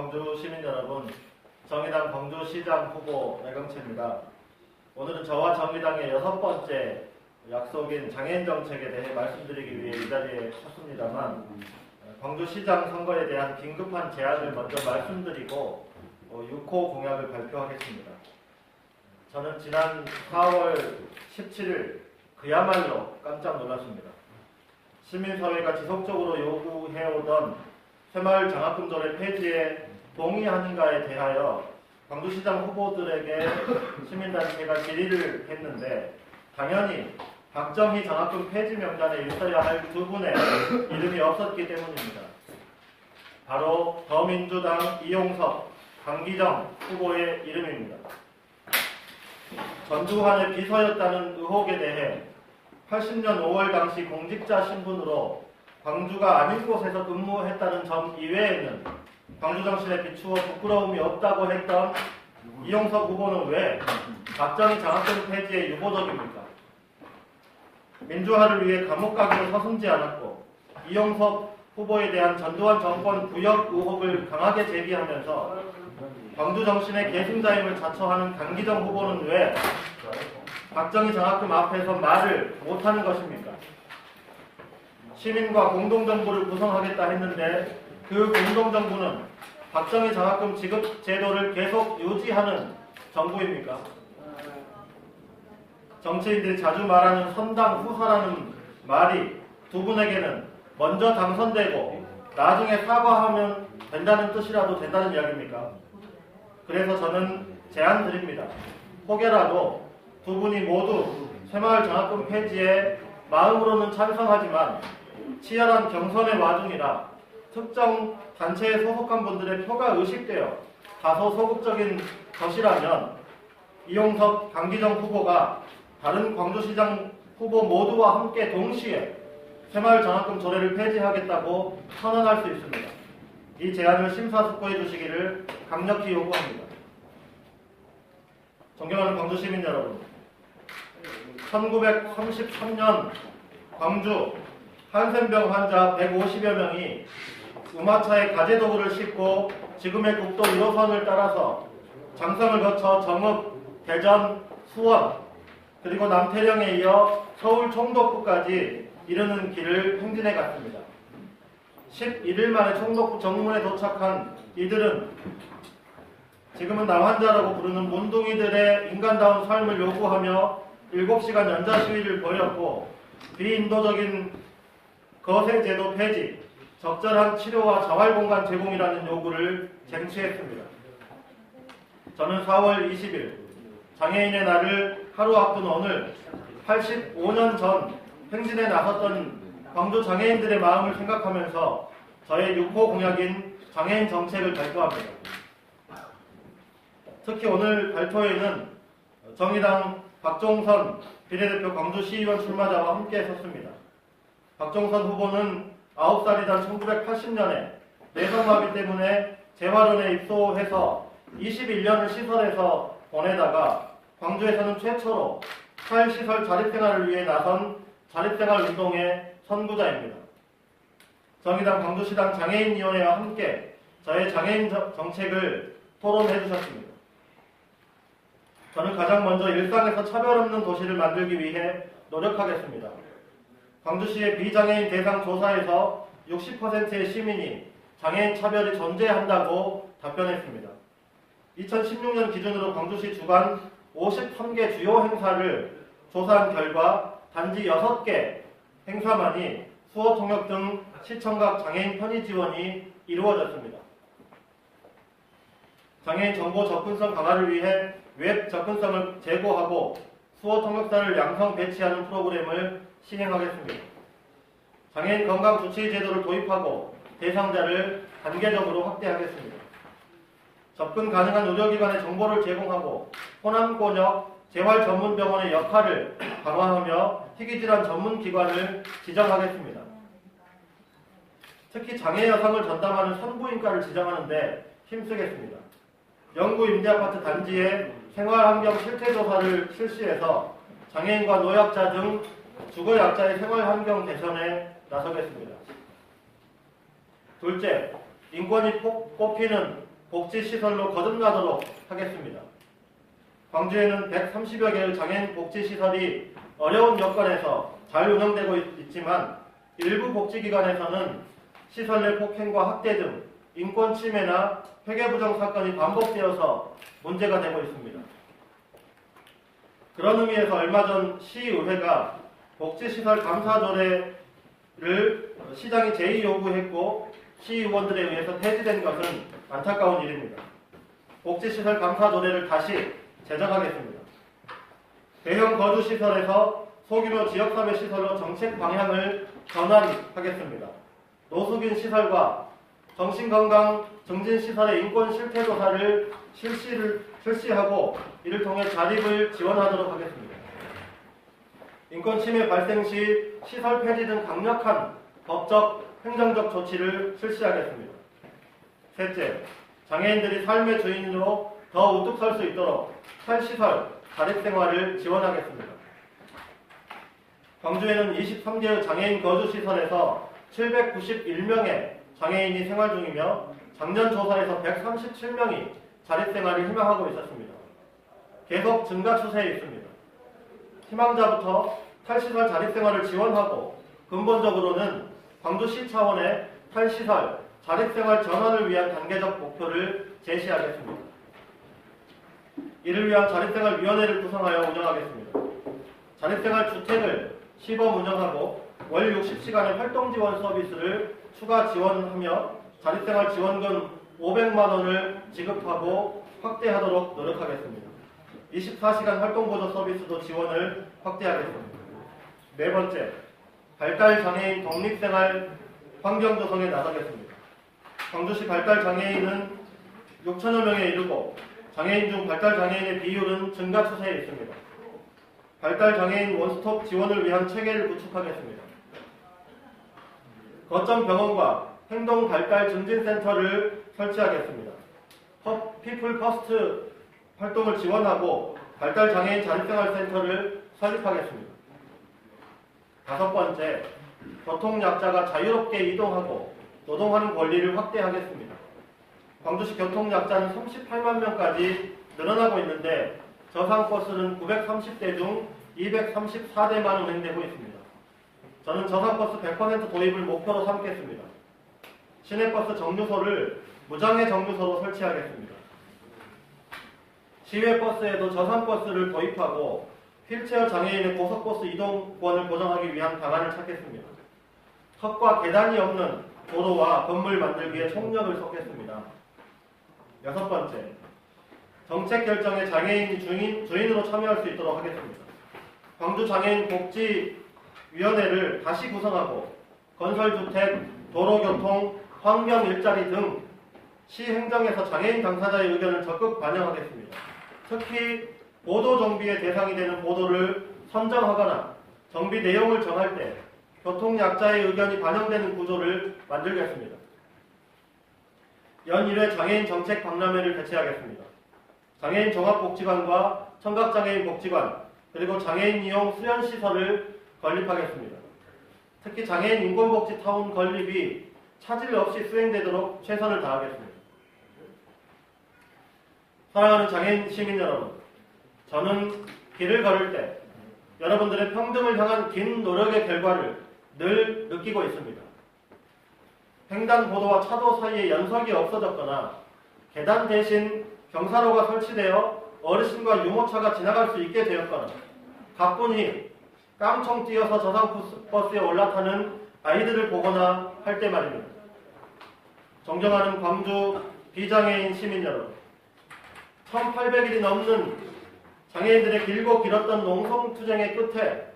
광주 시민 여러분, 정의당 광주시장 후보 매경채입니다. 오늘은 저와 정의당의 6번째 약속인 장애인 정책에 대해 말씀드리기 위해 이 자리에 섰습니다만, 광주시장 선거에 대한 긴급한 제안을 먼저 말씀드리고 6호 공약을 발표하겠습니다. 저는 지난 4월 17일 그야말로 깜짝 놀랐습니다. 시민사회가 지속적으로 요구해오던 새마을 장학금 조례 폐지에 동의하는가에 대하여 광주시장 후보들에게 시민단체가 질의를 했는데, 당연히 박정희 장학금 폐지 명단에 있어야 할 두 분의 이름이 없었기 때문입니다. 바로 더민주당 이용섭, 강기정 후보의 이름입니다. 전두환의 비서였다는 의혹에 대해 80년 5월 당시 공직자 신분으로 광주가 아닌 곳에서 근무했다는 점 이외에는 광주 정신에 비추어 부끄러움이 없다고 했던 이용섭 후보는 왜 박정희 장학금 폐지에 유보적입니까? 민주화를 위해 감옥 가기를 서슴지 않았고, 이용섭 후보에 대한 전두환 정권 부역 의혹을 강하게 제기하면서 광주 정신의 계승자임을 자처하는 강기정 후보는 왜 박정희 장학금 앞에서 말을 못하는 것입니까? 시민과 공동정부를 구성하겠다 했는데 그 공동정부는 박정희 장학금 지급 제도를 계속 유지하는 정부입니까? 정치인들이 자주 말하는 선당 후사라는 말이 두 분에게는 먼저 당선되고 나중에 사과하면 된다는 뜻이라도 된다는 이야기입니까? 그래서 저는 제안 드립니다. 혹여라도 두 분이 모두 새마을 장학금 폐지에 마음으로는 찬성하지만 치열한 경선의 와중이라 특정 단체에 소속한 분들의 표가 의식되어 다소 소극적인 것이라면 이용섭, 강기정 후보가 다른 광주시장 후보 모두와 함께 동시에 새마을 장학금 조례를 폐지하겠다고 선언할 수 있습니다. 이 제안을 심사숙고해 주시기를 강력히 요구합니다. 존경하는 광주 시민 여러분, 1933년 광주 한센병 환자 150여 명이 우마차에 가재도구를 싣고 지금의 국도 1호선을 따라서 장성을 거쳐 정읍, 대전, 수원, 그리고 남태령에 이어 서울 총독부까지 이르는 길을 행진해 갔습니다. 11일 만에 총독부 정문에 도착한 이들은 지금은 남환자라고 부르는 몬둥이들의 인간다운 삶을 요구하며 7시간 연좌 시위를 벌였고, 비인도적인 거세제도 폐지, 적절한 치료와 자활공간 제공이라는 요구를 쟁취했습니다. 저는 4월 20일 장애인의 날을 하루 앞둔 오늘 85년 전 행진에 나섰던 광주 장애인들의 마음을 생각하면서 저의 6호 공약인 장애인 정책을 발표합니다. 특히 오늘 발표에는 정의당 박종선 비례대표 광주시의원 출마자와 함께 섰습니다. 박종선 후보는 9살이던 1980년에 뇌성마비 때문에 재활원에 입소해서 21년을 시설에서 보내다가 광주에서는 최초로 사회시설 자립생활을 위해 나선 자립생활 운동의 선구자입니다. 정의당 광주시당 장애인위원회와 함께 저의 장애인 정책을 토론해 주셨습니다. 저는 가장 먼저 일상에서 차별 없는 도시를 만들기 위해 노력하겠습니다. 광주시의 비장애인 대상 조사에서 60%의 시민이 장애인 차별이 존재한다고 답변했습니다. 2016년 기준으로 광주시 주간 53개 주요 행사를 조사한 결과 단지 6개 행사만이 수어 통역 등 시청각 장애인 편의 지원이 이루어졌습니다. 장애인 정보 접근성 강화를 위해 웹 접근성을 제고하고 수어 통역사를 양성 배치하는 프로그램을 시행하겠습니다. 장애인 건강주치의 제도를 도입하고 대상자를 단계적으로 확대하겠습니다. 접근 가능한 의료기관의 정보를 제공하고 호남권역 재활전문병원의 역할을 강화하며 희귀질환 전문기관을 지정하겠습니다. 특히 장애 여성을 전담하는 산부인과를 지정하는 데 힘쓰겠습니다. 영구 임대아파트 단지에 생활환경 실태조사를 실시해서 장애인과 노약자 등 주거약자의 생활환경 개선에 나서겠습니다. 둘째, 인권이 꼽히는 복지시설로 거듭나도록 하겠습니다. 광주에는 130여 개의 장애인 복지시설이 어려운 여건에서 잘 운영되고 있지만 일부 복지기관에서는 시설 내 폭행과 학대 등 인권 침해나 회계부정 사건이 반복되어서 문제가 되고 있습니다. 그런 의미에서 얼마 전 시의회가 복지시설 감사 조례를 시장이 제의 요구했고 시의원들에 의해서 폐지된 것은 안타까운 일입니다. 복지시설 감사 조례를 다시 제정하겠습니다. 대형 거주시설에서 소규모 지역사회시설로 정책 방향을 전환하겠습니다. 노숙인 시설과 정신건강 증진시설의 인권 실태조사를 실시하고 이를 통해 자립을 지원하도록 하겠습니다. 인권 침해 발생 시 시설 폐지 등 강력한 법적, 행정적 조치를 실시하겠습니다. 셋째, 장애인들이 삶의 주인으로 더 우뚝 설 수 있도록 탈시설, 자립생활을 지원하겠습니다. 광주에는 23개의 장애인 거주시설에서 791명의 장애인이 생활 중이며 작년 조사에서 137명이 자립생활을 희망하고 있었습니다. 계속 증가 추세에 있습니다. 희망자부터 탈시설 자립생활을 지원하고 근본적으로는 광주시 차원의 탈시설, 자립생활 전환을 위한 단계적 목표를 제시하겠습니다. 이를 위한 자립생활위원회를 구성하여 운영하겠습니다. 자립생활 주택을 시범 운영하고 월 60시간의 활동지원 서비스를 추가 지원하며 자립생활 지원금 500만 원을 지급하고 확대하도록 노력하겠습니다. 24시간 활동보조 서비스도 지원을 확대하겠습니다. 네 번째, 발달장애인 독립생활 환경 조성에 나서겠습니다. 광주시 발달장애인은 6천여 명에 이르고 장애인 중 발달장애인의 비율은 증가 추세에 있습니다. 발달장애인 원스톱 지원을 위한 체계를 구축하겠습니다. 거점 병원과 행동발달증진센터를 설치하겠습니다. 피플 퍼스트 활동을 지원하고 발달장애인 자립생활센터를 설립하겠습니다. 다섯 번째, 교통약자가 자유롭게 이동하고 노동하는 권리를 확대하겠습니다. 광주시 교통약자는 38만 명까지 늘어나고 있는데 저상버스는 930대 중 234대만 운행되고 있습니다. 저는 저상버스 100% 도입을 목표로 삼겠습니다. 시내버스 정류소를 무장애 정류소로 설치하겠습니다. 시외버스에도 저상버스를 도입하고 휠체어 장애인의 고속버스 이동권을 보장하기 위한 방안을 찾겠습니다. 턱과 계단이 없는 도로와 건물 만들기에 총력을 쏟겠습니다. 여섯 번째, 정책 결정에 장애인이 주인으로 참여할 수 있도록 하겠습니다. 광주장애인 복지위원회를 다시 구성하고 건설주택, 도로교통, 환경 일자리 등 시행정에서 장애인 당사자의 의견을 적극 반영하겠습니다. 특히 보도 정비의 대상이 되는 보도를 선정하거나 정비 내용을 정할 때 교통약자의 의견이 반영되는 구조를 만들겠습니다. 연 1회 장애인 정책 박람회를 개최하겠습니다. 장애인 종합복지관과 청각장애인 복지관, 그리고 장애인 이용 수련시설을 건립하겠습니다. 특히 장애인 인권복지 타운 건립이 차질 없이 수행되도록 최선을 다하겠습니다. 사랑하는 장애인 시민 여러분, 저는 길을 걸을 때 여러분들의 평등을 향한 긴 노력의 결과를 늘 느끼고 있습니다. 횡단보도와 차도 사이에 연석이 없어졌거나 계단 대신 경사로가 설치되어 어르신과 유모차가 지나갈 수 있게 되었거나 가뿐히 깡총 뛰어서 저상버스에 올라타는 아이들을 보거나 할 때 말입니다. 존경하는 광주 비장애인 시민 여러분, 1800일이 넘는 장애인들의 길고 길었던 농성투쟁의 끝에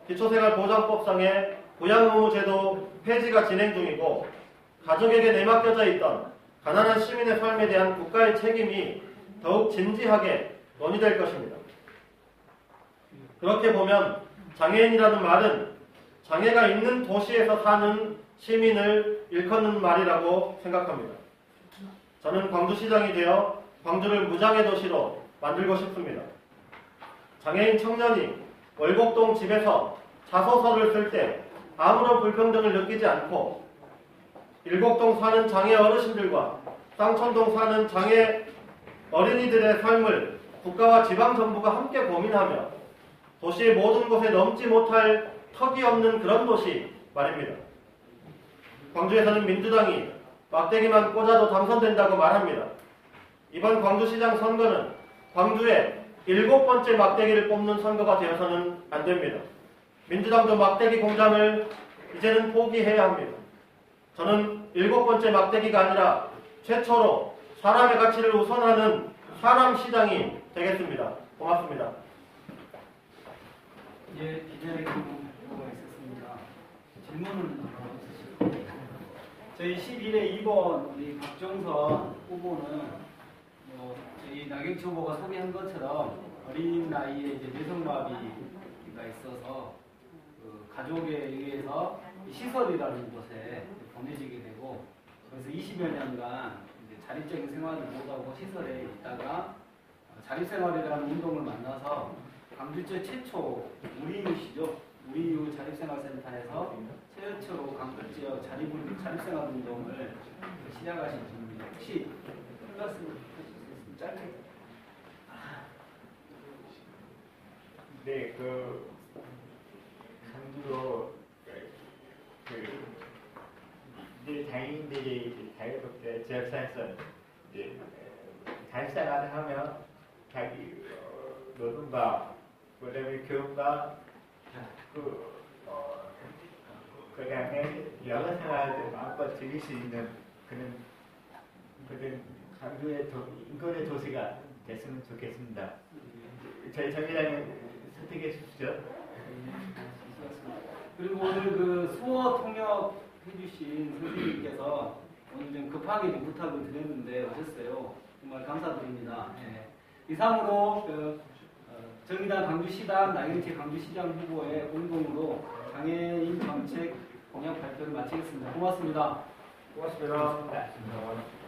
기초생활보장법상의 부양의무제도 폐지가 진행 중이고 가족에게 내맡겨져 있던 가난한 시민의 삶에 대한 국가의 책임이 더욱 진지하게 논의될 것입니다. 그렇게 보면 장애인이라는 말은 장애가 있는 도시에서 사는 시민을 일컫는 말이라고 생각합니다. 저는 광주시장이 되어 광주를 무장애 도시로 만들고 싶습니다. 장애인 청년이 월곡동 집에서 자소서를 쓸 때 아무런 불평등을 느끼지 않고 일곡동 사는 장애 어르신들과 쌍천동 사는 장애 어린이들의 삶을 국가와 지방정부가 함께 고민하며 도시의 모든 곳에 넘지 못할 턱이 없는 그런 도시 말입니다. 광주에서는 민주당이 막대기만 꽂아도 당선된다고 말합니다. 이번 광주시장 선거는 광주의 7번째 막대기를 뽑는 선거가 되어서는 안 됩니다. 민주당도 막대기 공장을 이제는 포기해야 합니다. 저는 7번째 막대기가 아니라 최초로 사람의 가치를 우선하는 사람시장이 되겠습니다. 고맙습니다. 예, 기자의 경우가 있었습니다. 질문은 없으시고 저희 11회 2번 우리 박종선 후보는 저희 나경치 후보가 소개한 것처럼 어린 나이에 이제 뇌성마비가 있어서 그 가족에 의해서 시설이라는 곳에 보내지게 되고 그래서 20여 년간 이제 자립적인 생활을 못하고 시설에 있다가 자립생활이라는 운동을 만나서 광주제 최초 우리유시죠. 우리유 자립생활센터에서 최초로 광주 지역 자립생활 운동을 시작하신 분입니다. 혹시 한 말씀 해주실 수 있으면 짧게. 네, 광주로 이제 장애인들이 자유롭게 지역사회에서 이제 자립생활을 하면 자기 노동과 그다음에 교육과 그다음에 여가 생활을 마음껏 즐길 수 있는 그런 광주의 인권의 도시가 됐으면 좋겠습니다. 저희 정의당에 선택해 주십시오. 그리고 오늘 그 수어 통역 해주신 선생님께서 오늘 좀 급하게 부탁을 드렸는데 오셨어요. 정말 감사드립니다. 네. 이상으로 정의당 광주시당 나경치 광주시장 후보의 공동으로 장애인 정책 공약 발표를 마치겠습니다. 고맙습니다. 고맙습니다.